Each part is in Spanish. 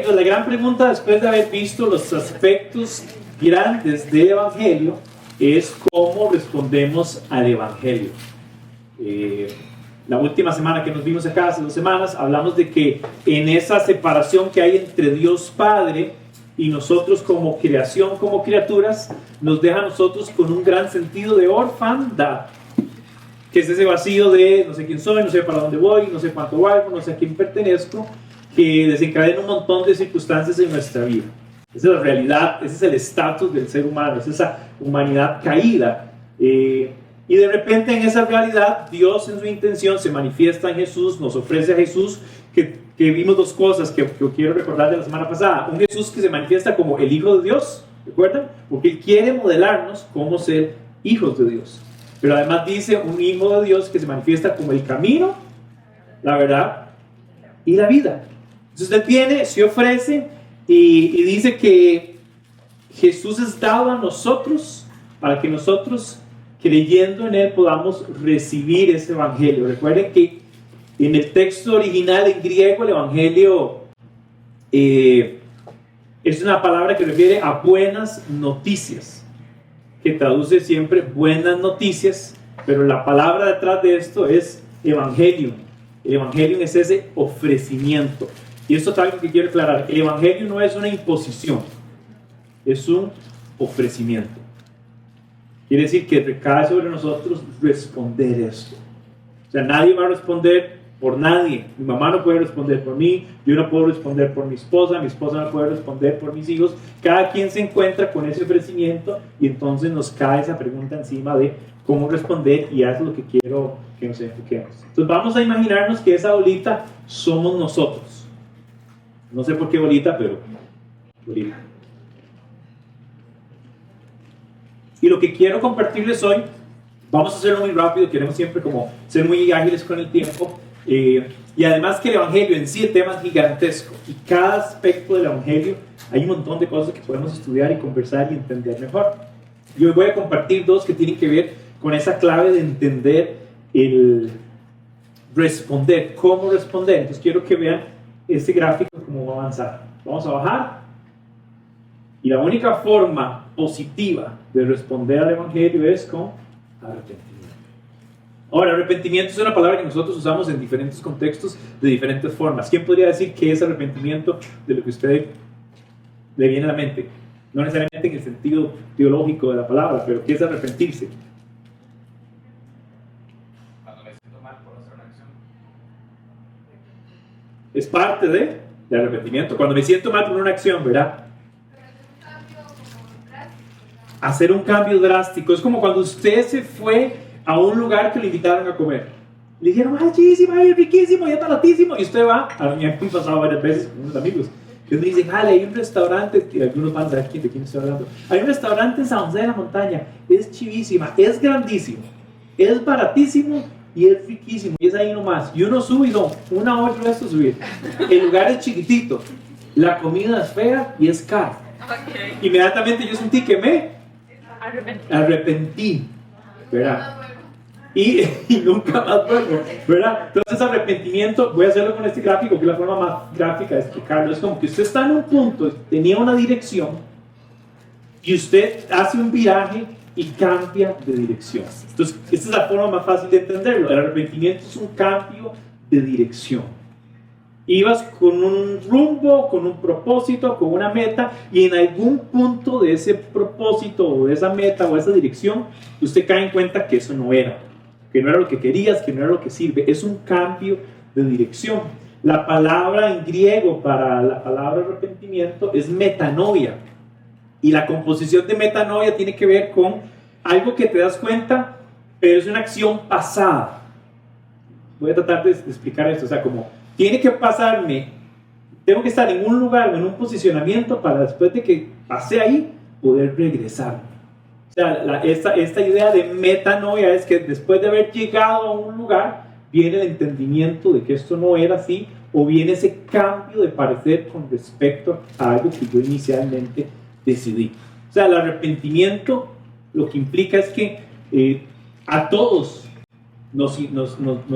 entonces la gran pregunta después de haber visto los aspectos grandes del Evangelio es cómo respondemos al Evangelio. La última semana que nos vimos acá, hace 2 semanas, hablamos de que en esa separación que hay entre Dios Padre y nosotros como creación, como criaturas, nos deja a nosotros con un gran sentido de orfandad, que es ese vacío de no sé quién soy, no sé para dónde voy, no sé cuánto valgo, no sé a quién pertenezco, que desencadena un montón de circunstancias en nuestra vida. Esa es la realidad, ese es el estatus del ser humano, es esa humanidad caída. Y de repente en esa realidad Dios en su intención se manifiesta en Jesús, nos ofrece a Jesús, que vimos 2 cosas que quiero recordar de la semana pasada. Un Jesús que se manifiesta como el Hijo de Dios, ¿recuerdan? Porque Él quiere modelarnos cómo ser hijos de Dios. Pero además dice un Hijo de Dios que se manifiesta como el camino, la verdad y la vida. Entonces Él viene, se ofrece y dice que Jesús es dado a nosotros para que nosotros, creyendo en Él, podamos recibir ese Evangelio. Recuerden que en el texto original en griego el Evangelio es una palabra que refiere a buenas noticias, que traduce siempre buenas noticias, pero la palabra detrás de esto es Evangelium. El Evangelium es ese ofrecimiento. Y esto es algo que quiero aclarar. El Evangelio no es una imposición, es un ofrecimiento. Quiere decir que recae sobre nosotros responder esto. O sea, nadie va a responder por nadie. Mi mamá no puede responder por mí, yo no puedo responder por mi esposa no puede responder por mis hijos. Cada quien se encuentra con ese ofrecimiento y entonces nos cae esa pregunta encima de cómo responder, y eso es lo que quiero que nos enfoquemos. Entonces vamos a imaginarnos que esa bolita somos nosotros. No sé por qué bolita, pero bolita. Y lo que quiero compartirles hoy, vamos a hacerlo muy rápido, queremos siempre como ser muy ágiles con el tiempo, y además que el Evangelio en sí, el tema es gigantesco, y cada aspecto del Evangelio hay un montón de cosas que podemos estudiar y conversar y entender mejor. Y hoy voy a compartir 2 que tienen que ver con esa clave de entender el responder, cómo responder. Entonces quiero que vean este gráfico cómo va a avanzar. Vamos a bajar, y la única forma positiva de responder al Evangelio es con arrepentimiento. Ahora, arrepentimiento es una palabra que nosotros usamos en diferentes contextos de diferentes formas. ¿Quién podría decir qué es arrepentimiento de lo que a usted le viene a la mente? No necesariamente en el sentido teológico de la palabra, pero ¿qué es arrepentirse? Cuando me siento mal por hacer una acción. Es parte de arrepentimiento. Cuando me siento mal por una acción, ¿verdad? Hacer un cambio drástico. Es como cuando usted se fue a un lugar que le invitaron a comer. Le dijeron, ay, chísimo, ay, riquísimo, ya está baratísimo. Y usted va, a mí me ha pasado varias veces con unos amigos, que me dicen, hay un restaurante, que algunos van a saber de quién estoy hablando. Hay un restaurante en San José de la Montaña, es chivísima, es grandísimo, es baratísimo y es riquísimo. Y es ahí nomás. Y uno sube y no, 1 hora y resto subir. El lugar es chiquitito, la comida es fea y es cara. Okay. Inmediatamente yo sentí que me arrepentí, ¿verdad? Y nunca más vuelvo, ¿verdad? Entonces arrepentimiento, voy a hacerlo con este gráfico, que es la forma más gráfica de explicarlo. Es como que usted está en un punto, tenía una dirección, y usted hace un viraje y cambia de dirección. Entonces esta es la forma más fácil de entenderlo. El arrepentimiento es un cambio de dirección. Ibas con un rumbo, con un propósito, con una meta, y en algún punto de ese propósito o de esa meta o esa dirección, usted cae en cuenta que eso no era lo que querías, que no era lo que sirve. Es un cambio de dirección. La palabra en griego para la palabra arrepentimiento es metanoia, y la composición de metanoia tiene que ver con algo que te das cuenta, pero es una acción pasada. Voy a tratar de explicar esto, o sea, como tiene que pasarme, tengo que estar en un lugar o en un posicionamiento para después de que pase ahí, poder regresar. O sea, esta idea de metanoia es que después de haber llegado a un lugar, viene el entendimiento de que esto no era así, o viene ese cambio de parecer con respecto a algo que yo inicialmente decidí. O sea, el arrepentimiento lo que implica es que a todos nos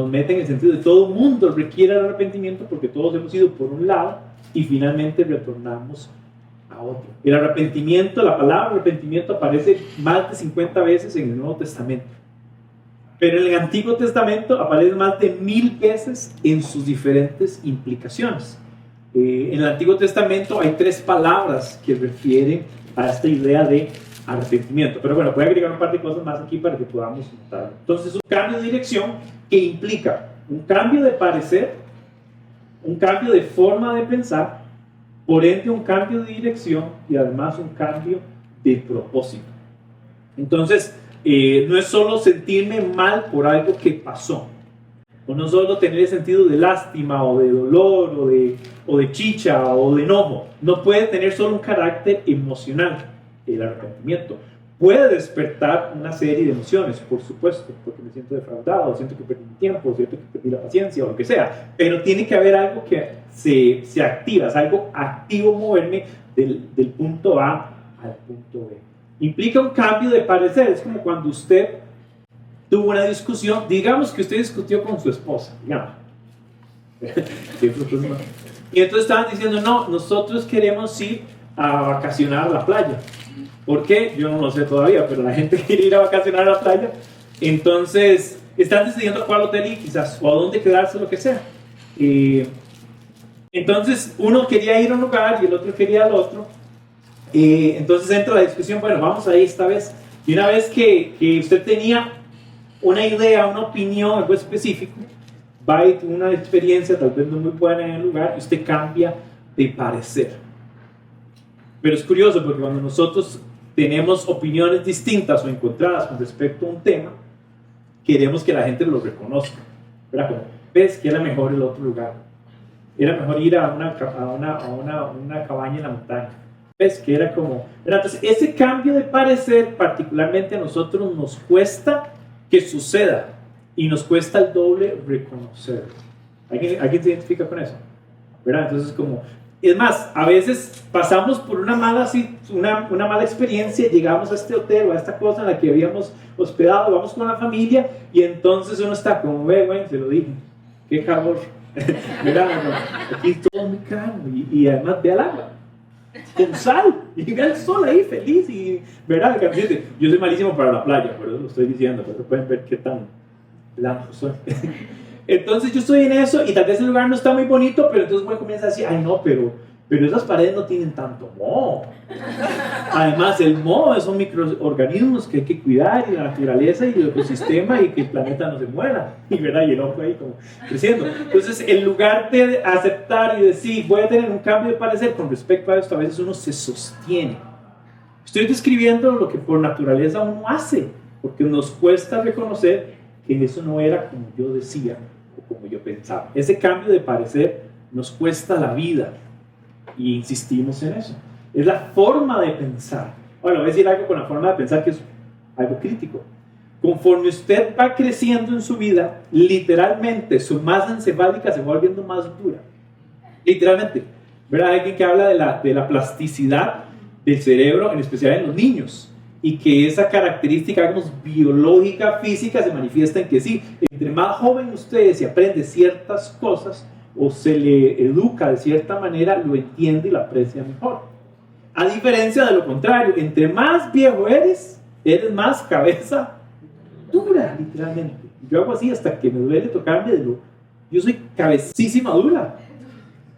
mete en el sentido de todo mundo requiere el arrepentimiento, porque todos hemos ido por un lado y finalmente retornamos a otro. El arrepentimiento, la palabra arrepentimiento aparece más de 50 veces en el Nuevo Testamento. Pero en el Antiguo Testamento aparece más de 1000 veces en sus diferentes implicaciones. En el Antiguo Testamento hay 3 palabras que refieren a esta idea de arrepentimiento. Pero bueno, voy a agregar un par de cosas más aquí para que podamos notarlo. Entonces, un cambio de dirección que implica un cambio de parecer, un cambio de forma de pensar, por ende un cambio de dirección y además un cambio de propósito. Entonces, no es solo sentirme mal por algo que pasó, o no solo tener el sentido de lástima o de dolor o de chicha o de enojo. No puede tener solo un carácter emocional. El arrepentimiento puede despertar una serie de emociones, por supuesto, porque me siento defraudado, siento que perdí mi tiempo, siento que perdí la paciencia o lo que sea, pero tiene que haber algo que se activa, es algo activo moverme del punto A al punto B. Implica un cambio de parecer. Es como cuando usted tuvo una discusión, digamos que usted discutió con su esposa, digamos. Y entonces estaban diciendo, no, nosotros queremos ir a vacacionar a la playa. ¿Por qué? Yo no lo sé todavía, pero la gente quiere ir a vacacionar a la playa. Entonces están decidiendo a cuál hotel ir quizás, o a dónde quedarse, lo que sea. Entonces uno quería ir a un lugar y el otro quería al otro. Entonces entra la discusión, bueno, vamos ahí esta vez. Y una vez que usted tenía una idea, una opinión, algo específico, va y tuvo una experiencia tal vez no muy buena en el lugar y usted cambia de parecer. Pero es curioso porque cuando nosotros tenemos opiniones distintas o encontradas con respecto a un tema, queremos que la gente lo reconozca. ¿Verdad? Como, ves que era mejor el otro lugar. Era mejor ir a una cabaña en la montaña. Ves que era como... ¿verdad? Entonces, ese cambio de parecer, particularmente a nosotros, nos cuesta que suceda y nos cuesta el doble reconocerlo. ¿Alguien se identifica con eso? ¿Verdad? Entonces, como... Es más, a veces pasamos por una mala experiencia, llegamos a este hotel o a esta cosa en la que habíamos hospedado, vamos con la familia y entonces uno está como, bueno, se lo dije, qué calor, ¿verdad? Aquí todo muy caro y además ve al agua, con sal, y ve al sol ahí feliz, y ¿verdad? Yo soy malísimo para la playa, por eso lo estoy diciendo, pero pueden ver qué tan blanco soy. Entonces yo estoy en eso y tal vez el lugar no está muy bonito, pero entonces voy a comenzar a decir, ay no, pero esas paredes no tienen tanto moho. Además el moho son microorganismos que hay que cuidar, y la naturaleza y el ecosistema, y que el planeta no se muera. Y, ¿verdad? Y el ojo ahí como creciendo. Entonces en lugar de aceptar y decir, voy a tener un cambio de parecer con respecto a esto, a veces uno se sostiene. Estoy describiendo lo que por naturaleza uno hace, porque nos cuesta reconocer que eso no era como yo decía, como yo pensaba. Ese cambio de parecer nos cuesta la vida y insistimos en eso. Es la forma de pensar. Bueno, voy a decir algo con la forma de pensar que es algo crítico. Conforme usted va creciendo en su vida, literalmente su masa encefálica se va volviendo más dura. Literalmente. ¿Verdad? Hay alguien que habla de la plasticidad del cerebro, en especial en los niños. Y que esa característica, digamos, biológica, física, se manifiesta en que sí, entre más joven usted se aprende ciertas cosas o se le educa de cierta manera, lo entiende y lo aprecia mejor. A diferencia de lo contrario, entre más viejo eres más cabeza dura, literalmente. Yo hago así hasta que me duele tocarme de lo... Yo soy cabecísima dura,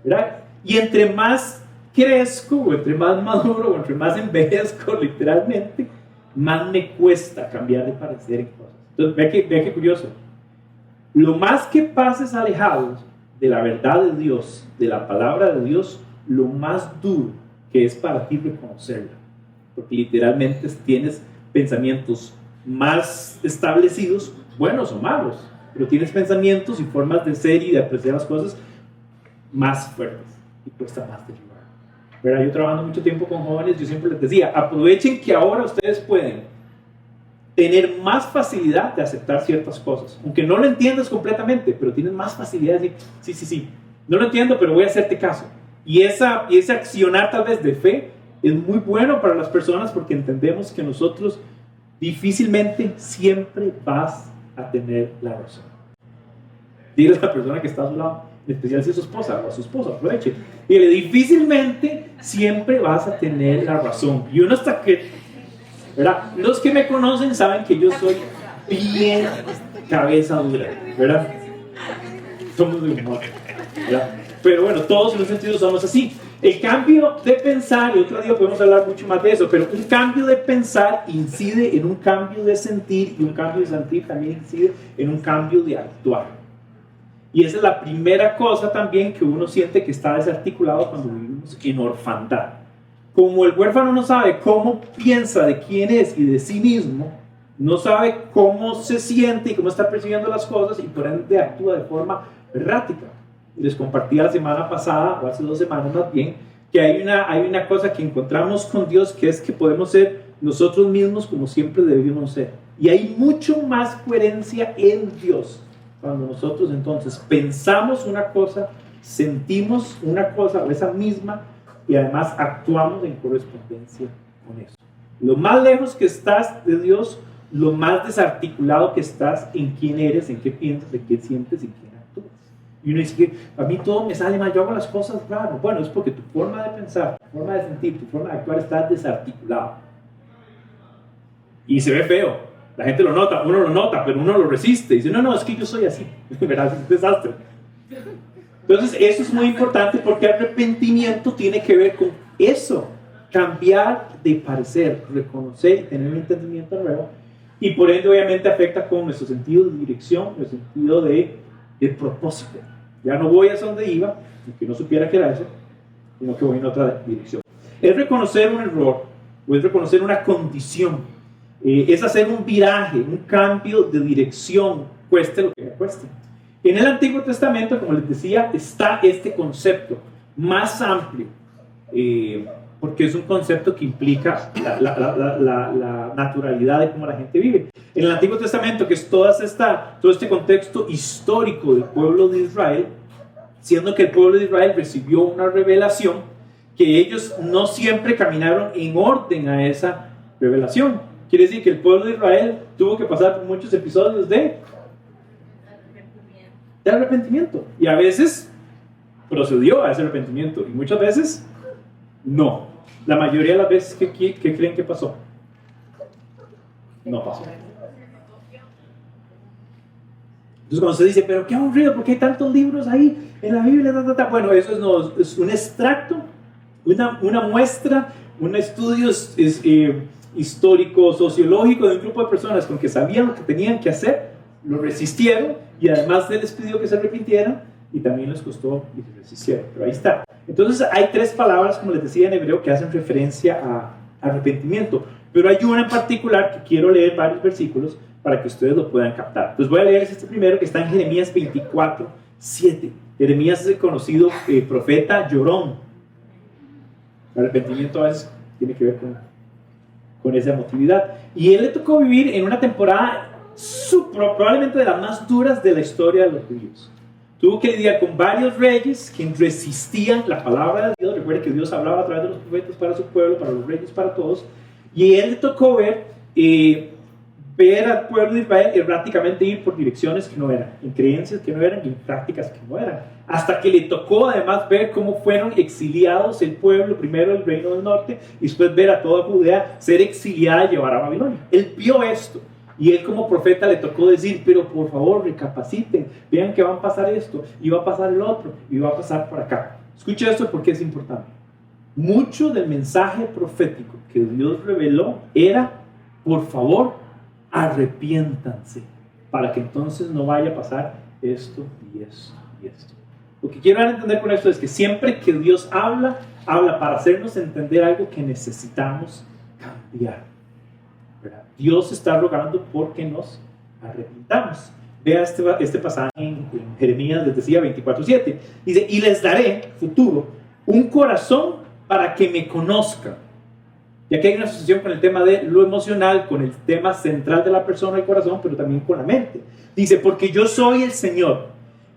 ¿verdad? Y entre más crezco, o entre más maduro, o entre más envejezco, literalmente, más me cuesta cambiar de parecer en cosas. Entonces, vea qué curioso. Lo más que pases alejados de la verdad de Dios, de la palabra de Dios, lo más duro que es para ti reconocerla. Porque literalmente tienes pensamientos más establecidos, buenos o malos, pero tienes pensamientos y formas de ser y de apreciar las cosas más fuertes y cuesta más de llevar. ¿Verdad? Yo trabajando mucho tiempo con jóvenes, yo siempre les decía, aprovechen que ahora ustedes pueden tener más facilidad de aceptar ciertas cosas, aunque no lo entiendas completamente, pero tienes más facilidad de decir, sí, no lo entiendo, pero voy a hacerte caso. Y ese accionar tal vez de fe es muy bueno para las personas, porque entendemos que nosotros difícilmente siempre vas a tener la razón. Dile a la persona que está a su lado, en especial si es su esposa o a su esposo, aproveche. Y difícilmente siempre vas a tener la razón. Y uno hasta que, ¿verdad? Los que me conocen saben que yo soy bien cabeza dura, ¿verdad? Somos de humor, ¿verdad? Pero bueno, todos en los sentidos somos así. El cambio de pensar, y otro día podemos hablar mucho más de eso, pero un cambio de pensar incide en un cambio de sentir, y un cambio de sentir también incide en un cambio de actuar. Y esa es la primera cosa también que uno siente que está desarticulado cuando vivimos en orfandad. Como el huérfano no sabe cómo piensa de quién es y de sí mismo, no sabe cómo se siente y cómo está percibiendo las cosas, y por ende actúa de forma errática. Les compartí la semana pasada, o hace 2 semanas más bien, que hay una cosa que encontramos con Dios, que es que podemos ser nosotros mismos como siempre debemos ser. Y hay mucho más coherencia en Dios cuando nosotros entonces pensamos una cosa, sentimos una cosa o esa misma, y además actuamos en correspondencia con eso. Lo más lejos que estás de Dios, lo más desarticulado que estás en quién eres, en qué piensas, en qué sientes y quién actúas. Y uno dice que a mí todo me sale mal, yo hago las cosas raro. Bueno, es porque tu forma de pensar, tu forma de sentir, tu forma de actuar está desarticulada. Y se ve feo. La gente lo nota, uno lo nota, pero uno lo resiste. Y dice, no, es que yo soy así. ¿Verdad? Es un desastre. Entonces, eso es muy importante porque el arrepentimiento tiene que ver con eso. Cambiar de parecer, reconocer y tener un entendimiento nuevo. Y por ende, obviamente, afecta con nuestro sentido de dirección, nuestro sentido de propósito. Ya no voy hacia donde iba, aunque no supiera que era eso, sino que voy en otra dirección. Es reconocer un error, o es reconocer una condición. Es hacer un viraje, un cambio de dirección, cueste lo que me cueste. En el Antiguo Testamento, como les decía, está este concepto más amplio, porque es un concepto que implica la naturalidad de cómo la gente vive. En el Antiguo Testamento, que es todo este contexto histórico del pueblo de Israel, siendo que el pueblo de Israel recibió una revelación, que ellos no siempre caminaron en orden a esa revelación. Quiere decir que el pueblo de Israel tuvo que pasar por muchos episodios de arrepentimiento. Y a veces procedió a ese arrepentimiento, y muchas veces no. La mayoría de las veces, ¿qué creen que pasó? No pasó. Entonces cuando se dice, pero qué aburrido, ¿por qué hay tantos libros ahí en la Biblia? Bueno, eso es un extracto, una muestra, un estudio histórico, sociológico de un grupo de personas con que sabían lo que tenían que hacer, lo resistieron, y además se les pidió que se arrepintieran, y también les costó y se resistieron. Pero ahí está. Entonces hay 3 palabras, como les decía en hebreo, que hacen referencia a arrepentimiento, pero hay una en particular que quiero leer varios versículos para que ustedes lo puedan captar. Entonces voy a leer este primero, que está en Jeremías 24:7. Jeremías es el conocido profeta llorón. El arrepentimiento a veces tiene que ver con esa emotividad. Y él le tocó vivir en una temporada probablemente de las más duras de la historia de los judíos. Tuvo que lidiar con varios reyes que resistían la palabra de Dios. Recuerde que Dios hablaba a través de los profetas para su pueblo, para los reyes, para todos. Y él le tocó ver al pueblo de Israel erráticamente ir por direcciones que no eran, en creencias que no eran y en prácticas que no eran. Hasta que le tocó además ver cómo fueron exiliados el pueblo, primero el reino del norte, y después ver a toda Judea ser exiliada y llevar a Babilonia. Él vio esto. Y él como profeta le tocó decir, pero por favor recapaciten, vean que va a pasar esto, y va a pasar el otro, y va a pasar por acá. Escucha esto porque es importante. Mucho del mensaje profético que Dios reveló era, por favor, arrepiéntanse, para que entonces no vaya a pasar esto y esto y esto. Lo que quiero entender con esto es que siempre que Dios habla para hacernos entender algo que necesitamos cambiar. ¿Verdad? Dios está rogando porque nos arrepintamos. Vea este pasaje en Jeremías, les decía 24:7. Dice, y les daré, futuro, un corazón para que me conozcan. Ya que hay una asociación con el tema de lo emocional, con el tema central de la persona, el corazón, pero también con la mente. Dice, porque yo soy el Señor,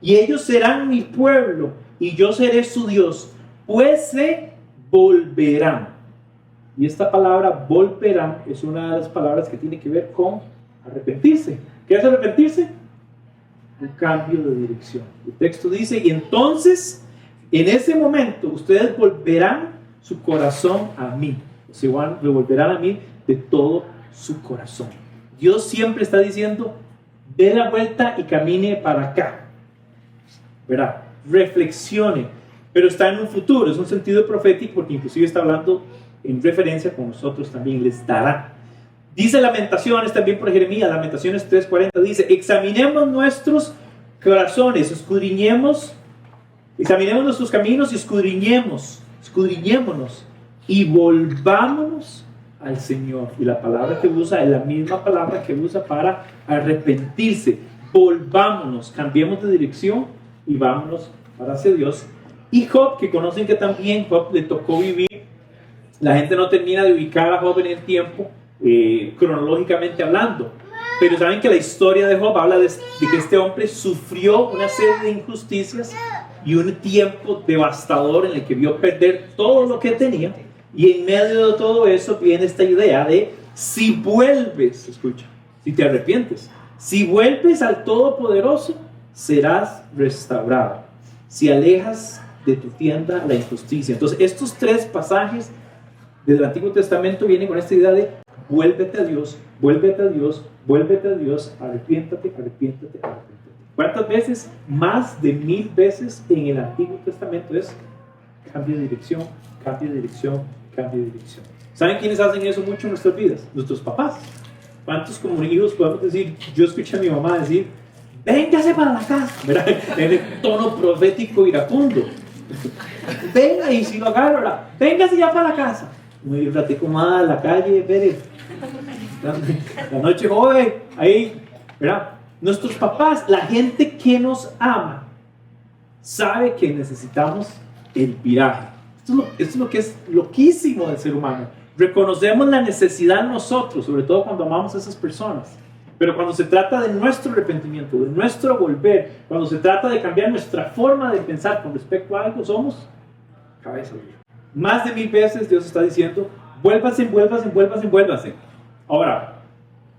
y ellos serán mi pueblo, y yo seré su Dios, pues se volverán. Y esta palabra volverán es una de las palabras que tiene que ver con arrepentirse. ¿Qué es arrepentirse? un cambio de dirección. El texto dice, y entonces, en ese momento, ustedes volverán su corazón a mí. O sea, volverán a mí de todo su corazón. Dios siempre está diciendo, dé la vuelta y camine para acá. ¿Verdad? Reflexione. Pero está en un futuro, es un sentido profético porque inclusive está hablando en referencia con nosotros también, les dará. Dice Lamentaciones también por Jeremías, Lamentaciones 3:40 dice, examinemos nuestros corazones, examinemos nuestros caminos y escudriñémonos y volvámonos al Señor. Y la palabra que usa es la misma palabra que usa para arrepentirse. Volvámonos, cambiemos de dirección y vámonos para hacia Dios. Y Job, que conocen que también Job le tocó vivir, la gente no termina de ubicar a Job en el tiempo, cronológicamente hablando, pero saben que la historia de Job habla de que este hombre sufrió una serie de injusticias y un tiempo devastador en el que vio perder todo lo que tenía, y en medio de todo eso viene esta idea de si vuelves, escucha, si te arrepientes, si vuelves al Todopoderoso, serás restaurado, si alejas de tu tienda la injusticia. Entonces estos tres pasajes del Antiguo Testamento vienen con esta idea de vuélvete a Dios, vuélvete a Dios, vuélvete a Dios, arrepiéntate, arrepiéntate, arrepiéntate. ¿Cuántas veces? Más de 1000 veces en el Antiguo Testamento es cambio de dirección, cambio de dirección, cambio de dirección. ¿Saben quiénes hacen eso mucho en nuestras vidas? Nuestros papás. ¿Cuántos como hijos podemos decir? Yo escuché a mi mamá decir, véngase para la casa, ¿verdad? En el tono profético iracundo. Venga, y si lo agarro, ¿verdad? Véngase ya para la casa. Muy ratico más a la calle, espere. La noche joven, ahí, ¿verdad? Nuestros papás, la gente que nos ama, sabe que necesitamos el viraje. Esto es lo que es loquísimo del ser humano. Reconocemos la necesidad en nosotros, sobre todo cuando amamos a esas personas. Pero cuando se trata de nuestro arrepentimiento, de nuestro volver, cuando se trata de cambiar nuestra forma de pensar con respecto a algo, somos cabeza dura. Más de 1000 veces Dios está diciendo, vuélvanse, vuélvanse, vuélvanse, vuélvanse. Ahora,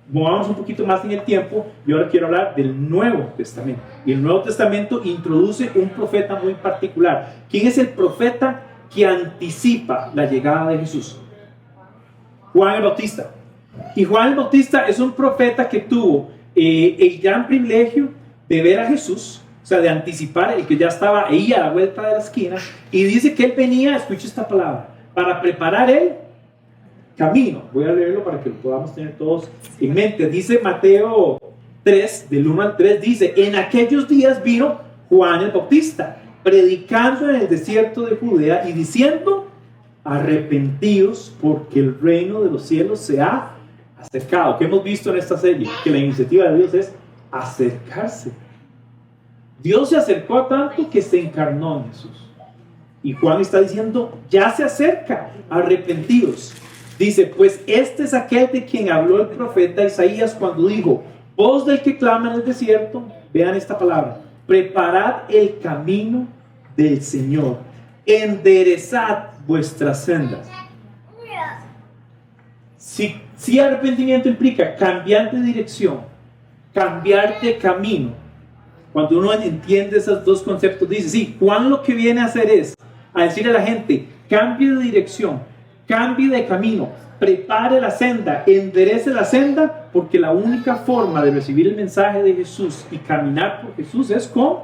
movamos un poquito más en el tiempo y ahora quiero hablar del Nuevo Testamento. Y el Nuevo Testamento introduce un profeta muy particular. ¿Quién es el profeta que anticipa la llegada de Jesús? Juan el Bautista. Y Juan el Bautista es un profeta que tuvo el gran privilegio de ver a Jesús, o sea, de anticipar el que ya estaba ahí a la vuelta de la esquina, y dice que él venía, escucha esta palabra, para preparar el camino. Voy a leerlo para que lo podamos tener todos en mente. Dice Mateo 3, del 1 al 3, dice, en aquellos días vino Juan el Bautista, predicando en el desierto de Judea y diciendo, arrepentíos porque el reino de los cielos se ha acercado. ¿Qué hemos visto en esta serie? Que la iniciativa de Dios es acercarse. Dios se acercó a tanto que se encarnó en Jesús. Y Juan está diciendo, ya se acerca, arrepentidos. Dice, pues este es aquel de quien habló el profeta Isaías cuando dijo, voz del que clama en el desierto, vean esta palabra, preparad el camino del Señor, enderezad vuestras sendas. Si arrepentimiento implica cambiar de dirección, cambiar de camino, cuando uno entiende esos dos conceptos, dice, sí, Juan lo que viene a hacer es a decirle a la gente, cambie de dirección, cambie de camino, prepare la senda, enderece la senda, porque la única forma de recibir el mensaje de Jesús y caminar por Jesús es con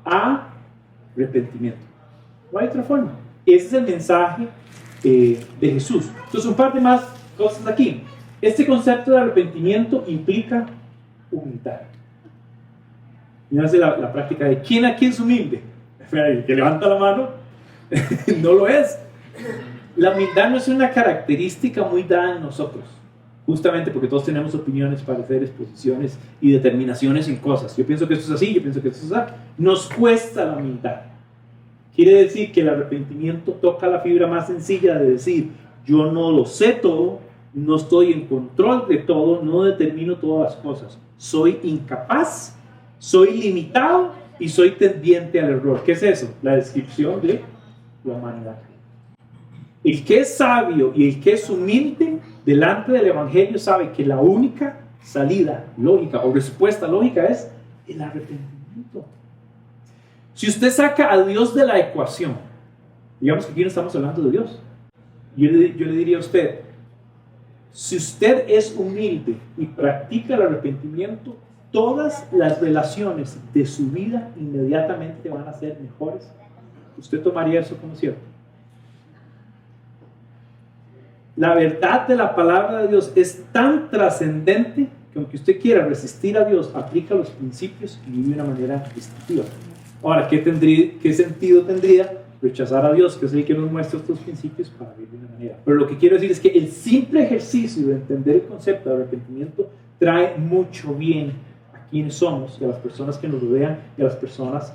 arrepentimiento. No hay otra forma. Ese es el mensaje de Jesús. Entonces, un par de más cosas aquí. Este concepto de arrepentimiento implica humildad. Y hace la práctica de ¿quién aquí es humilde? El que levanta la mano no lo es. La humildad no es una característica muy dada en nosotros, justamente porque todos tenemos opiniones, pareceres, posiciones y determinaciones en cosas. Yo pienso que esto es así, yo pienso que esto es así. Nos cuesta la humildad. Quiere decir que el arrepentimiento toca la fibra más sencilla de decir, yo no lo sé todo, no estoy en control de todo, no determino todas las cosas. Soy incapaz, soy limitado y soy tendiente al error. ¿Qué es eso? La descripción de la humanidad. El que es sabio y el que es humilde delante del Evangelio sabe que la única salida lógica o respuesta lógica es El arrepentimiento. Si usted saca a Dios de la ecuación, digamos que aquí no estamos hablando de Dios, yo le diría a usted, si usted es humilde y practica el arrepentimiento, todas las relaciones de su vida inmediatamente van a ser mejores. ¿Usted tomaría eso como cierto? La verdad de la palabra de Dios es tan trascendente que aunque usted quiera resistir a Dios, aplica los principios y vive de una manera distintiva. Ahora, ¿qué sentido tendría rechazar a Dios, que es el que nos muestra estos principios, para vivir de una manera? Pero lo que quiero decir es que el simple ejercicio de entender el concepto de arrepentimiento trae mucho bien a quienes somos, y a las personas que nos rodean, y a las personas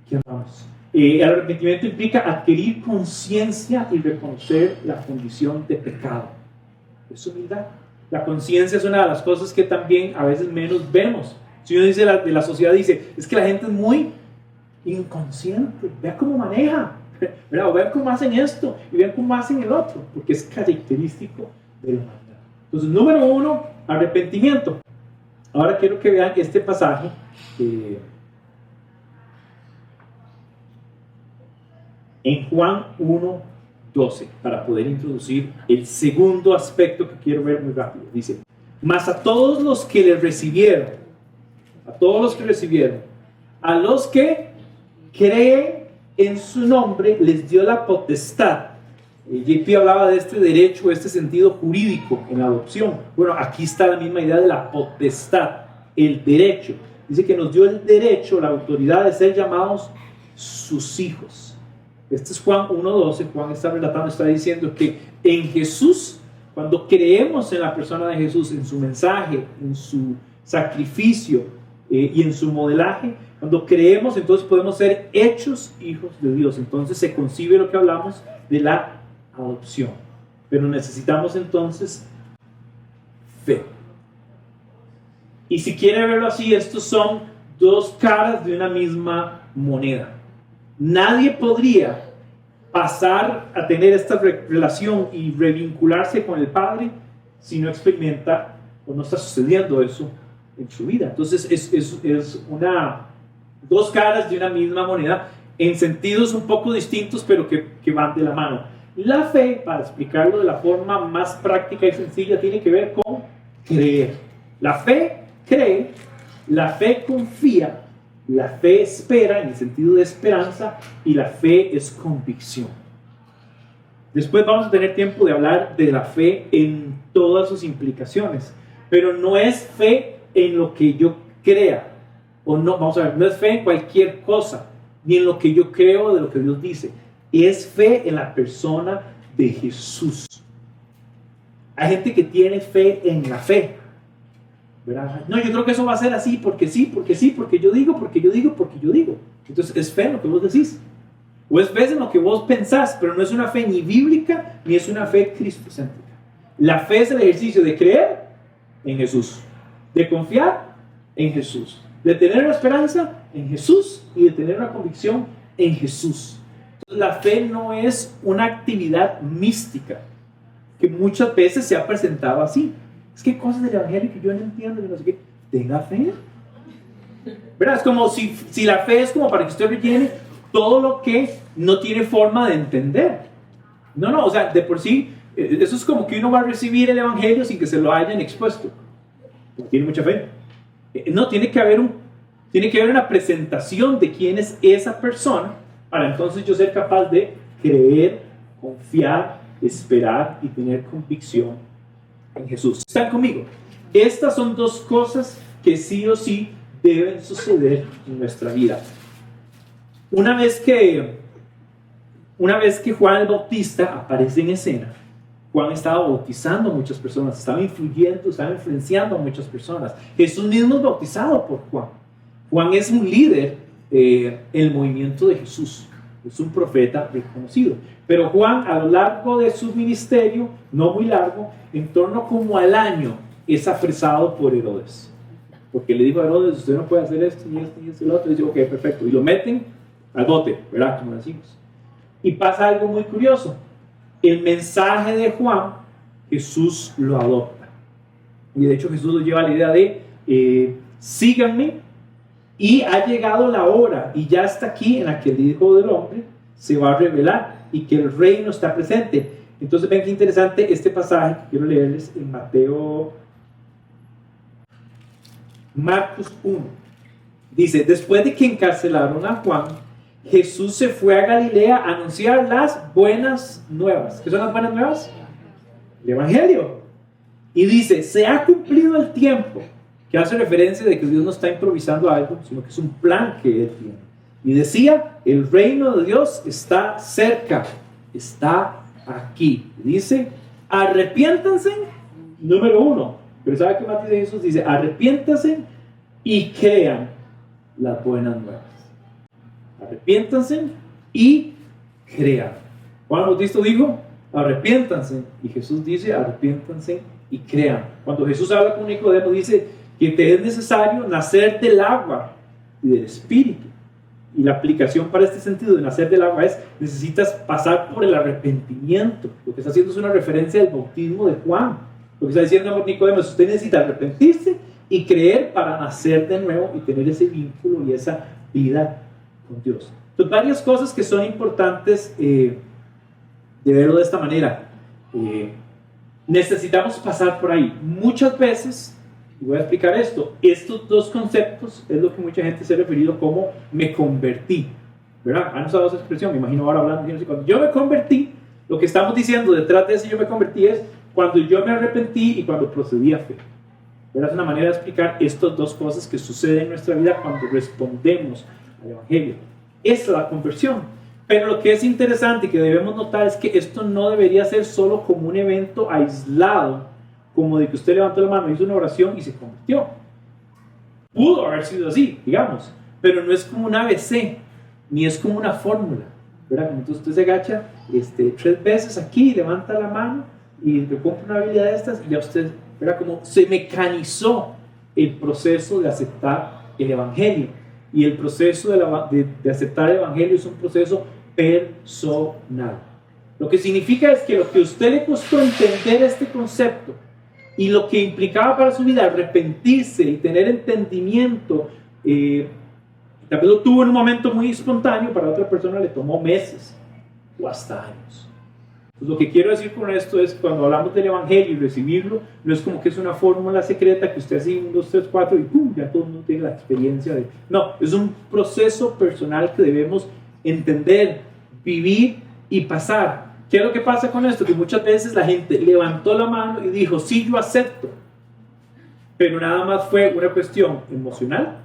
que amamos. El arrepentimiento implica adquirir conciencia y reconocer la condición de pecado. Es humildad. La conciencia es una de las cosas que también a veces menos vemos. Si uno dice de la sociedad, dice, es que la gente es muy inconsciente, vea cómo maneja, ¿verdad? O vean cómo hacen esto y vean cómo hacen el otro, porque es característico de la humanidad. Entonces, número 1, arrepentimiento. Ahora quiero que vean este pasaje en Juan 1:12, para poder introducir el segundo aspecto que quiero ver muy rápido. Dice, mas a todos los que le recibieron, a los que creen en su nombre, les dio la potestad. JP hablaba de este derecho, este sentido jurídico en la adopción. Bueno, aquí está la misma idea de la potestad, el derecho. Dice que nos dio el derecho, la autoridad de ser llamados sus hijos. Este es Juan 1:12. Juan está relatando, está diciendo que en Jesús, cuando creemos en la persona de Jesús, en su mensaje, en su sacrificio y en su modelaje, cuando creemos, entonces podemos ser hechos hijos de Dios. Entonces se concibe lo que hablamos de la adopción. Pero necesitamos entonces fe. Y si quiere verlo así, estos son dos caras de una misma moneda. Nadie podría pasar a tener esta relación y revincularse con el Padre si no experimenta o no está sucediendo eso en su vida. Entonces es dos caras de una misma moneda en sentidos un poco distintos, pero que van de la mano. La fe, para explicarlo de la forma más práctica y sencilla, tiene que ver con creer. La fe cree, la fe confía, la fe espera en el sentido de esperanza, y la fe es convicción. Después vamos a tener tiempo de hablar de la fe en todas sus implicaciones, pero no es fe en lo que yo crea, o no, vamos a ver, no es fe en cualquier cosa, ni en lo que yo creo de lo que Dios dice. Es fe en la persona de Jesús. Hay gente que tiene fe en la fe, ¿verdad? No, yo creo que eso va a ser así, porque sí, porque yo digo. Entonces es fe en lo que vos decís, o es fe en lo que vos pensás, pero no es una fe ni bíblica, ni es una fe cristocéntrica. La fe es el ejercicio de creer en Jesús, de confiar en Jesús, de tener una esperanza en Jesús y de tener una convicción en Jesús. Entonces, la fe no es una actividad mística que muchas veces se ha presentado así. Es que hay cosas del evangelio que yo no entiendo, y no sé qué. Tenga fe, ¿verdad? Es como si la fe es como para que usted rellene todo lo que no tiene forma de entender. No, o sea, de por sí, eso es como que uno va a recibir el evangelio sin que se lo hayan expuesto. Tiene mucha fe. No, tiene que haber una presentación de quién es esa persona, para entonces yo ser capaz de creer, confiar, esperar y tener convicción en Jesús. ¿Están conmigo? Estas son dos cosas que sí o sí deben suceder en nuestra vida. Una vez que Juan el Bautista aparece en escena, Juan estaba bautizando a muchas personas, estaba influenciando a muchas personas. Jesús mismo es bautizado por Juan. Juan es un líder en el movimiento de Jesús, es un profeta reconocido. Pero Juan, a lo largo de su ministerio, no muy largo, en torno como al año, es apresado por Herodes. Porque le dijo a Herodes, usted no puede hacer esto, ni esto, ni esto, y lo otro. Y dice, ok, perfecto. Y lo meten al bote, ¿verdad? Como decimos. Y pasa algo muy curioso. El mensaje de Juan, Jesús lo adopta. Y de hecho Jesús lo lleva a la idea de síganme, y ha llegado la hora, y ya está aquí, en la que el Hijo del Hombre se va a revelar, y que el reino está presente. Entonces ven qué interesante este pasaje que quiero leerles en Marcos 1. Dice: después de que encarcelaron a Juan, Jesús se fue a Galilea a anunciar las buenas nuevas. ¿Qué son las buenas nuevas? El Evangelio. Y dice: se ha cumplido el tiempo, que hace referencia de que Dios no está improvisando algo, sino que es un plan que Él tiene. Y decía: el reino de Dios está cerca, está aquí. Dice: arrepiéntanse, número 1. Pero ¿sabe qué más dice Jesús? Dice: arrepiéntanse y crean las buenas nuevas. Arrepiéntanse y crean. Juan Bautista dijo: arrepiéntanse. Y Jesús dice: arrepiéntanse y crean. Cuando Jesús habla con Nicodemo, dice que te es necesario nacer del agua y del Espíritu. Y la aplicación para este sentido de nacer del agua es: necesitas pasar por el arrepentimiento. Lo que está haciendo es una referencia al bautismo de Juan. Lo que está diciendo Nicodemo es: usted necesita arrepentirse y creer para nacer de nuevo y tener ese vínculo y esa vida con Dios. Entonces, varias cosas que son importantes de verlo de esta manera. Necesitamos pasar por ahí. Muchas veces, y voy a explicar esto, estos dos conceptos es lo que mucha gente se ha referido como me convertí, ¿verdad? Han usado esa expresión, me imagino ahora hablando, cuando yo me convertí, lo que estamos diciendo detrás de ese yo me convertí es cuando yo me arrepentí y cuando procedí a fe. ¿Verdad? Es una manera de explicar estas dos cosas que suceden en nuestra vida cuando respondemos al Evangelio. Esa es la conversión. Pero lo que es interesante y que debemos notar es que esto no debería ser solo como un evento aislado, como de que usted levantó la mano, hizo una oración y se convirtió. Pudo haber sido así, digamos, pero no es como un ABC, ni es como una fórmula, ¿verdad? Como entonces usted se agacha 3 veces aquí, levanta la mano y le compra una habilidad de estas y ya usted, ¿verdad? Como se mecanizó el proceso de aceptar el Evangelio. Y el proceso de aceptar el Evangelio es un proceso personal. Lo que significa es que lo que a usted le costó entender este concepto y lo que implicaba para su vida arrepentirse y tener entendimiento, tal vez lo tuvo en un momento muy espontáneo, para otra persona le tomó meses o hasta años. Pues lo que quiero decir con esto es, cuando hablamos del Evangelio y recibirlo, no es como que es una fórmula secreta que usted hace 1, 2, 3, 4 y ¡pum!, ya todo el mundo tiene la experiencia de... No, es un proceso personal que debemos entender, vivir y pasar. ¿Qué es lo que pasa con esto? Que muchas veces la gente levantó la mano y dijo: sí, yo acepto, pero nada más fue una cuestión emocional,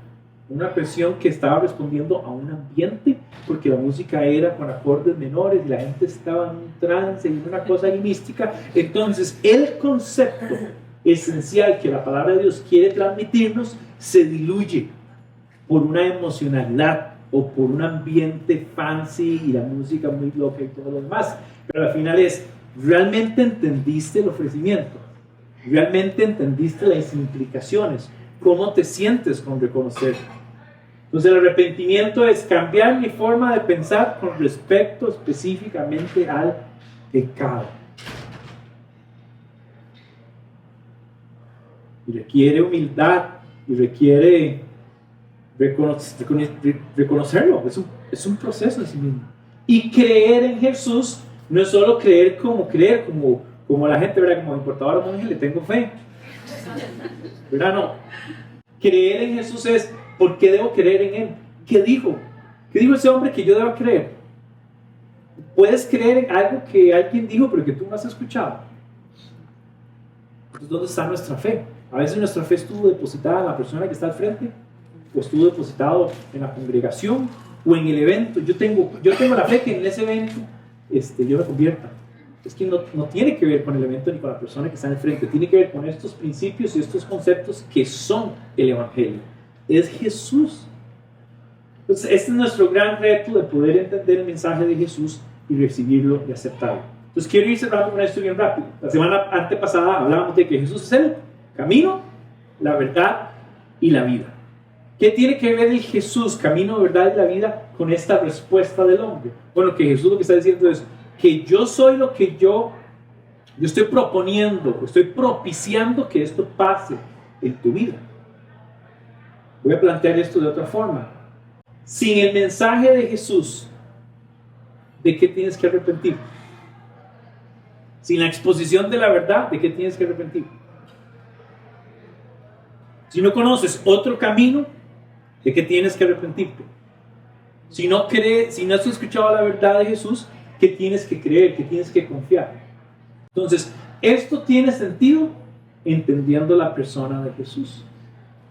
una cuestión que estaba respondiendo a un ambiente, porque la música era con acordes menores y la gente estaba en un trance y una cosa ahí mística. Entonces el concepto esencial que la palabra de Dios quiere transmitirnos se diluye por una emocionalidad o por un ambiente fancy y la música muy loca y todo lo demás. Pero al final es: ¿realmente entendiste el ofrecimiento? ¿Realmente entendiste las implicaciones? ¿Cómo te sientes con reconocer? Entonces el arrepentimiento es cambiar mi forma de pensar con respecto específicamente al pecado. Y requiere humildad y requiere reconocerlo. Es un proceso en sí mismo. Y creer en Jesús no es solo creer, como la gente, ¿verdad? Como importador monje, le tengo fe, ¿verdad? No. Creer en Jesús es: ¿por qué debo creer en Él? ¿Qué dijo? ¿Qué dijo ese hombre que yo debo creer? Puedes creer en algo que alguien dijo pero que tú no has escuchado. Entonces, ¿dónde está nuestra fe? A veces nuestra fe estuvo depositada en la persona que está al frente, o estuvo depositado en la congregación o en el evento. Yo tengo la fe que en ese evento yo me convierta. Es que no tiene que ver con el evento ni con la persona que está al frente, tiene que ver con estos principios y estos conceptos que son el Evangelio. Es Jesús. Entonces, este es nuestro gran reto, de poder entender el mensaje de Jesús y recibirlo y aceptarlo. Entonces, quiero ir cerrando con esto bien rápido. La semana antepasada hablábamos de que Jesús es el camino, la verdad y la vida. ¿Qué tiene que ver el Jesús, camino, verdad y la vida, con esta respuesta del hombre? Bueno, que Jesús lo que está diciendo es que yo soy lo que yo estoy proponiendo, estoy propiciando que esto pase en tu vida. Voy a plantear esto de otra forma. Sin el mensaje de Jesús, ¿de qué tienes que arrepentir? Sin la exposición de la verdad, ¿de qué tienes que arrepentir? Si no conoces otro camino, ¿de qué tienes que arrepentirte? Si no has escuchado la verdad de Jesús, ¿qué tienes que creer? ¿Qué tienes que confiar? Entonces, esto tiene sentido entendiendo la persona de Jesús.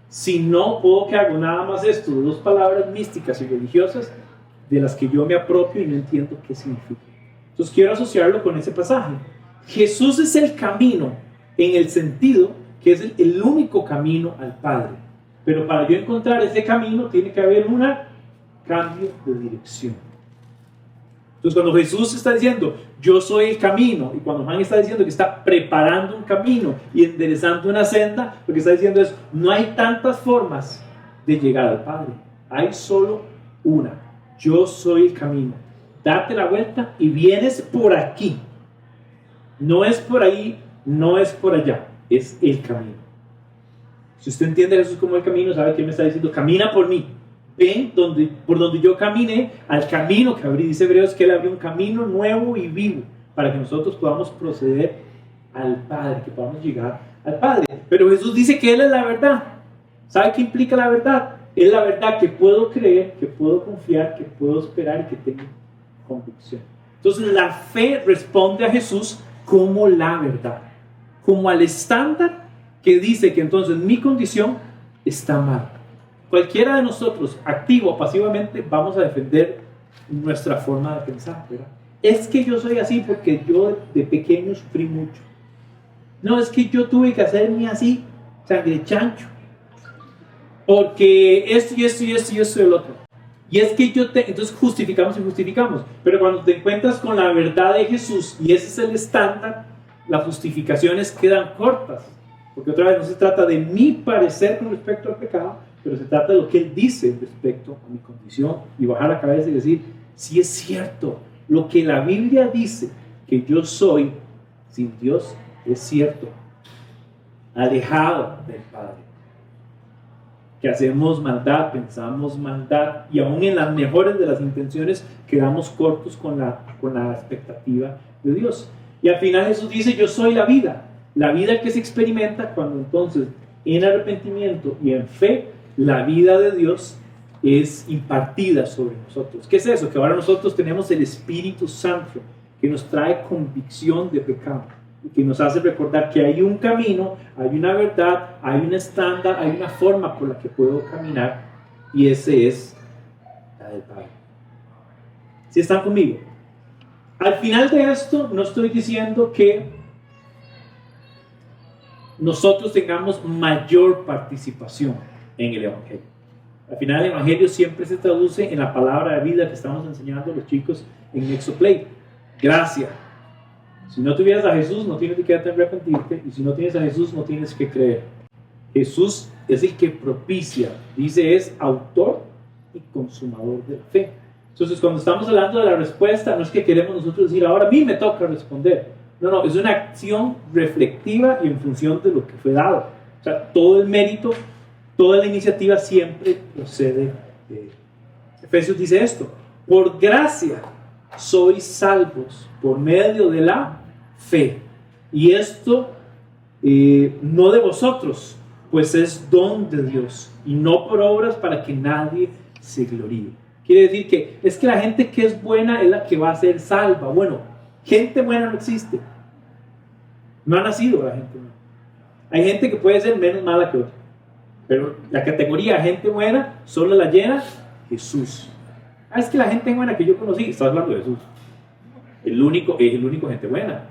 Si no, puedo que hago nada más esto, dos palabras místicas y religiosas de las que yo me apropio y no entiendo qué significa. Entonces quiero asociarlo con ese pasaje. Jesús es el camino en el sentido que es el único camino al Padre. Pero para yo encontrar ese camino tiene que haber un cambio de dirección. Entonces cuando Jesús está diciendo, yo soy el camino, y cuando Juan está diciendo que está preparando un camino y enderezando una senda, lo que está diciendo es, no hay tantas formas de llegar al Padre. Hay solo una. Yo soy el camino. Date la vuelta y vienes por aquí. No es por ahí, no es por allá. Es el camino. Si usted entiende a Jesús como el camino, sabe que Él me está diciendo, camina por mí. Ven por donde yo caminé, al camino que abrí. Dice Hebreos que Él abrió un camino nuevo y vivo para que nosotros podamos proceder al Padre, que podamos llegar al Padre. Pero Jesús dice que Él es la verdad. ¿Sabe qué implica la verdad? Es la verdad que puedo creer, que puedo confiar, que puedo esperar y que tengo convicción. Entonces la fe responde a Jesús como la verdad, como al estándar que dice que entonces mi condición está mal. Cualquiera de nosotros, activo o pasivamente, vamos a defender nuestra forma de pensar, ¿verdad? Es que yo soy así porque yo de pequeño sufrí mucho. No, es que yo tuve que hacerme así, sangre chancho. Porque esto y esto y esto y esto y el otro. Y es que entonces justificamos y justificamos. Pero cuando te encuentras con la verdad de Jesús y ese es el estándar, las justificaciones quedan cortas. Porque otra vez no se trata de mi parecer con respecto al pecado, pero se trata de lo que Él dice respecto a mi condición y bajar la cabeza y decir, si es cierto, lo que la Biblia dice que yo soy sin Dios es cierto, alejado del Padre, que hacemos maldad, pensamos maldad y aún en las mejores de las intenciones quedamos cortos con la expectativa de Dios. Y al final Jesús dice, yo soy la vida que se experimenta cuando entonces en arrepentimiento y en fe la vida de Dios es impartida sobre nosotros. ¿Qué es eso? Que ahora nosotros tenemos el Espíritu Santo que nos trae convicción de pecado y que nos hace recordar que hay un camino, hay una verdad, hay un estándar, hay una forma por la que puedo caminar y ese es la del Padre. ¿Sí están conmigo? Al final de esto no estoy diciendo que nosotros tengamos mayor participación en el Evangelio. Al final el Evangelio siempre se traduce en la palabra de vida que estamos enseñando a los chicos en Exoplay. Gracia. Si no tuvieras a Jesús, no tienes que quedarte en arrepentirte. Y si no tienes a Jesús, no tienes que creer. Jesús es el que propicia. Dice, es autor y consumador de la fe. Entonces, cuando estamos hablando de la respuesta, no es que queremos nosotros decir, ahora a mí me toca responder. No, es una acción reflexiva y en función de lo que fue dado. O sea, todo el mérito, toda la iniciativa siempre procede de Él. Efesios dice esto, por gracia sois salvos por medio de la fe. Y esto no de vosotros, pues es don de Dios, y no por obras para que nadie se gloríe. Quiere decir que es que la gente que es buena es la que va a ser salva. Bueno, gente buena no existe. No ha nacido la gente buena. Hay gente que puede ser menos mala que otra. Pero la categoría gente buena solo la llena Jesús. Es que la gente buena que yo conocí, está hablando de Jesús. Es el único gente buena.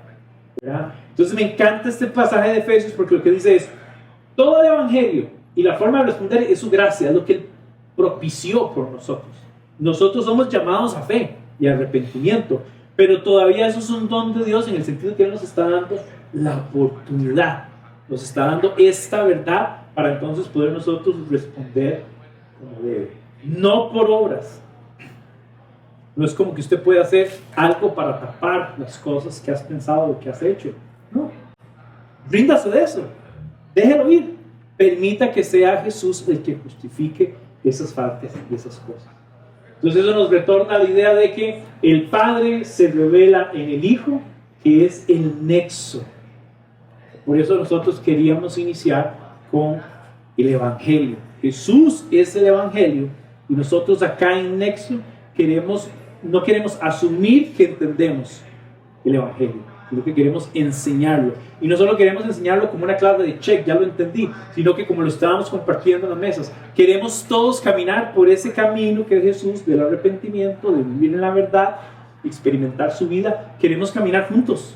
¿Verdad? Entonces me encanta este pasaje de Efesios porque lo que dice es, todo el Evangelio y la forma de responder es su gracia, es lo que Él propició por nosotros. Nosotros somos llamados a fe y arrepentimiento, pero todavía eso es un don de Dios en el sentido que Él nos está dando la oportunidad, nos está dando esta verdad para entonces poder nosotros responder como debe. No por obras. No es como que usted puede hacer algo para tapar las cosas que has pensado o que has hecho. No. Ríndase de eso. Déjelo ir. Permita que sea Jesús el que justifique esas faltas y esas cosas. Entonces eso nos retorna a la idea de que el Padre se revela en el Hijo, que es el nexo. Por eso nosotros queríamos iniciar con el Evangelio. Jesús es el Evangelio y nosotros acá en Nexo no queremos asumir que entendemos el Evangelio, sino que queremos enseñarlo. Y no solo queremos enseñarlo como una clave de check, ya lo entendí, sino que como lo estábamos compartiendo en las mesas, queremos todos caminar por ese camino que es Jesús, del arrepentimiento, de vivir en la verdad, experimentar su vida. Queremos caminar juntos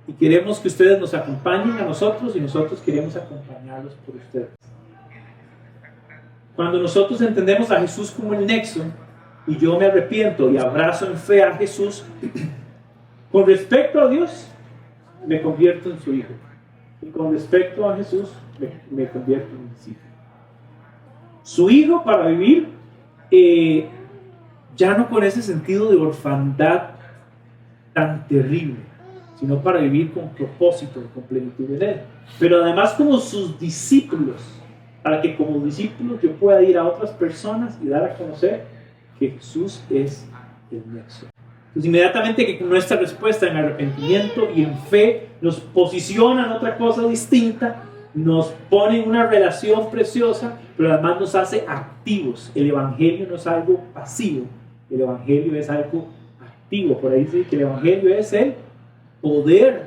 y queremos que ustedes nos acompañen a nosotros y nosotros queremos acompañarlos por ustedes. Cuando nosotros entendemos a Jesús como el nexo y yo me arrepiento y abrazo en fe a Jesús, con respecto a Dios, me convierto en su hijo. Y con respecto a Jesús, me convierto en discípulo. Su hijo para vivir, ya no con ese sentido de orfandad tan terrible, sino para vivir con propósito, con plenitud en él. Pero además como sus discípulos, para que como discípulos yo pueda ir a otras personas y dar a conocer que Jesús es el nexo. Entonces inmediatamente que con nuestra respuesta en arrepentimiento y en fe nos posiciona en otra cosa distinta, nos pone en una relación preciosa, pero además nos hace activos. El Evangelio no es algo pasivo, el Evangelio es algo activo. Por ahí dice que el Evangelio es el poder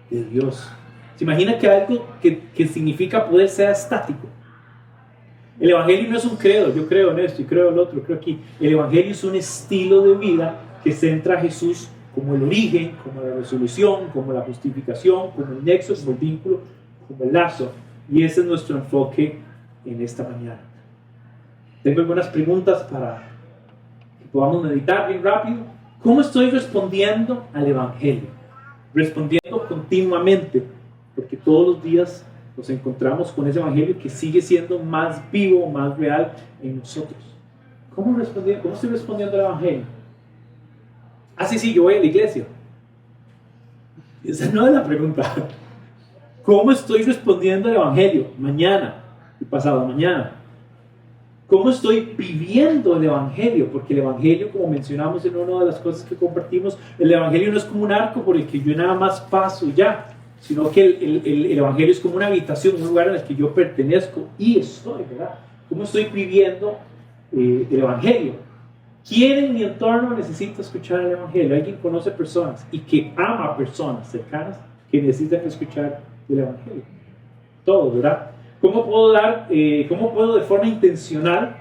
de Dios. ¿Se imagina que algo que significa poder sea estático? El Evangelio no es un credo, yo creo en esto y creo en lo otro, creo aquí. El Evangelio es un estilo de vida que centra a Jesús como el origen, como la resolución, como la justificación, como el nexo, como el vínculo, como el lazo. Y ese es nuestro enfoque en esta mañana. Tengo algunas preguntas para que podamos meditar bien rápido. ¿Cómo estoy respondiendo al Evangelio? Respondiendo continuamente, porque todos los días nos encontramos con ese Evangelio que sigue siendo más vivo, más real en nosotros. ¿Cómo estoy respondiendo al Evangelio? Sí, yo voy a la iglesia. Esa no es la pregunta. ¿Cómo estoy respondiendo al Evangelio? Mañana y pasado mañana. ¿Cómo estoy viviendo el Evangelio? Porque el Evangelio, como mencionamos en una de las cosas que compartimos, el Evangelio no es como un arco por el que yo nada más paso y ya, sino que el Evangelio es como una habitación, un lugar en el que yo pertenezco y estoy, ¿verdad? ¿Cómo estoy viviendo el Evangelio? ¿Quién en mi entorno necesita escuchar el Evangelio? ¿Alguien conoce personas y que ama a personas cercanas que necesitan escuchar el Evangelio? Todo, ¿verdad? ¿Cómo puedo de forma intencional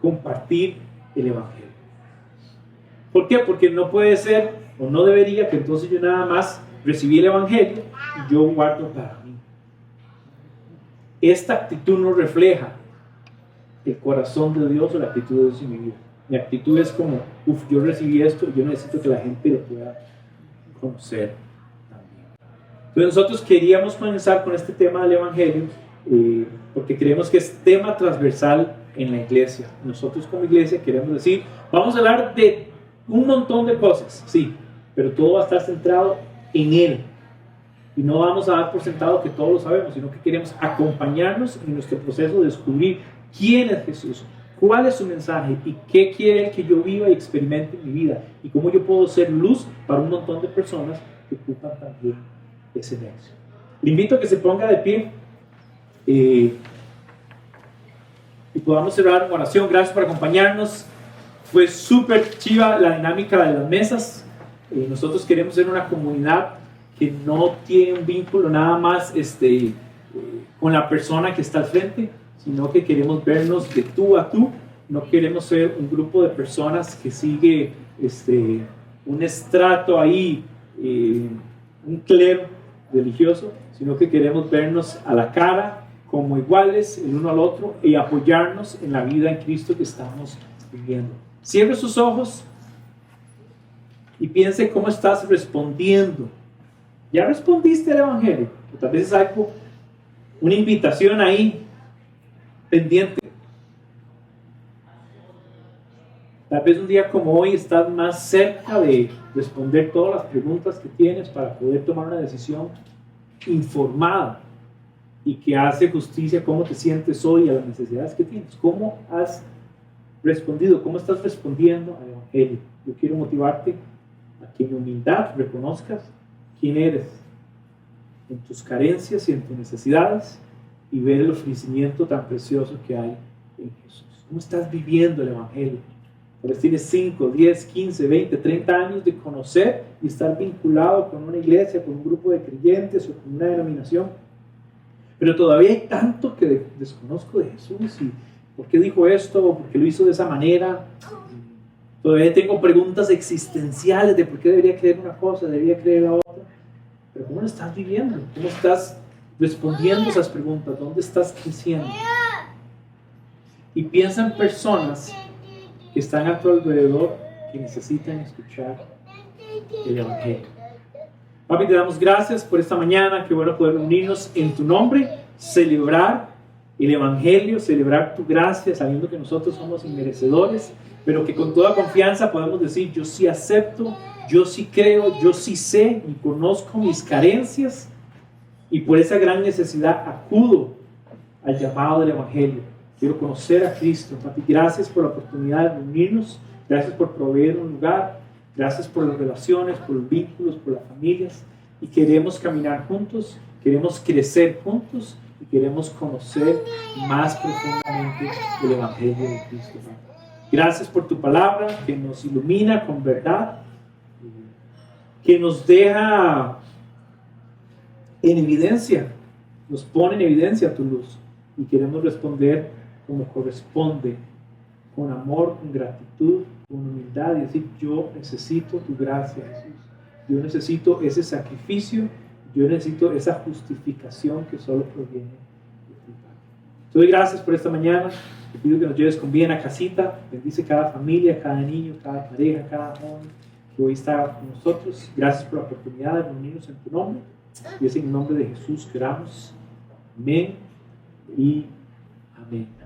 compartir el Evangelio? ¿Por qué? Porque no puede ser, o no debería, que entonces yo nada más recibí el Evangelio y yo guardo para mí. Esta actitud no refleja el corazón de Dios o la actitud de Dios en mi vida. Mi actitud es como, yo recibí esto y yo necesito que la gente lo pueda conocer también. Entonces nosotros queríamos comenzar con este tema del Evangelio porque creemos que es tema transversal en la iglesia. Nosotros como iglesia queremos decir, vamos a hablar de un montón de cosas, sí, pero todo va a estar centrado en Él. Y no vamos a dar por sentado que todos lo sabemos, sino que queremos acompañarnos en nuestro proceso de descubrir quién es Jesús, cuál es su mensaje y qué quiere que yo viva y experimente en mi vida y cómo yo puedo ser luz para un montón de personas que ocupan también ese nexo. Le invito a que se ponga de pie y podamos cerrar en oración. Gracias por acompañarnos. Fue súper chiva la dinámica de las mesas. Nosotros queremos ser una comunidad que no tiene un vínculo nada más con la persona que está al frente, sino que queremos vernos de tú a tú. No queremos ser un grupo de personas que sigue un estrato ahí, un clero religioso, sino que queremos vernos a la cara como iguales el uno al otro y apoyarnos en la vida en Cristo que estamos viviendo. Cierre sus ojos y piense cómo estás respondiendo. ¿Ya respondiste al Evangelio? O tal vez es algo, una invitación ahí pendiente. Tal vez un día como hoy estás más cerca de responder todas las preguntas que tienes para poder tomar una decisión informada y que hace justicia a cómo te sientes hoy, a las necesidades que tienes. ¿Cómo has respondido? ¿Cómo estás respondiendo al Evangelio? Yo quiero motivarte a que en humildad reconozcas quién eres en tus carencias y en tus necesidades y ver el ofrecimiento tan precioso que hay en Jesús. ¿Cómo estás viviendo el Evangelio? Tal vez tienes 5, 10, 15, 20, 30 años de conocer y estar vinculado con una iglesia, con un grupo de creyentes o con una denominación, pero todavía hay tanto que desconozco de Jesús y por qué dijo esto, por qué lo hizo de esa manera. Todavía tengo preguntas existenciales de por qué debería creer una cosa, debería creer la otra. Pero ¿cómo lo estás viviendo? ¿Cómo estás respondiendo esas preguntas? ¿Dónde estás creciendo? Y piensa en personas que están a tu alrededor que necesitan escuchar el Evangelio. Papi, te damos gracias por esta mañana. Qué bueno poder unirnos en tu nombre, celebrar el Evangelio, celebrar tu gracia, sabiendo que nosotros somos inmerecedores, pero que con toda confianza podemos decir: yo sí acepto, yo sí creo, yo sí sé y conozco mis carencias, y por esa gran necesidad acudo al llamado del Evangelio. Quiero conocer a Cristo. Papi, gracias por la oportunidad de reunirnos, gracias por proveer un lugar, gracias por las relaciones, por los vínculos, por las familias, y queremos caminar juntos, queremos crecer juntos y queremos conocer más profundamente el Evangelio de Cristo. Gracias por tu palabra que nos ilumina con verdad, que nos deja en evidencia, nos pone en evidencia tu luz, y queremos responder como corresponde, con amor, con gratitud, con humildad, y decir: yo necesito tu gracia, Jesús. Yo necesito ese sacrificio, yo necesito esa justificación que solo proviene de ti, Padre. Te doy gracias por esta mañana. Te pido que nos lleves con bien a casita. Bendice cada familia, cada niño, cada pareja, cada joven que hoy está con nosotros. Gracias por la oportunidad de reunirnos en tu nombre. Y es en el nombre de Jesús que oramos. Amén y amén.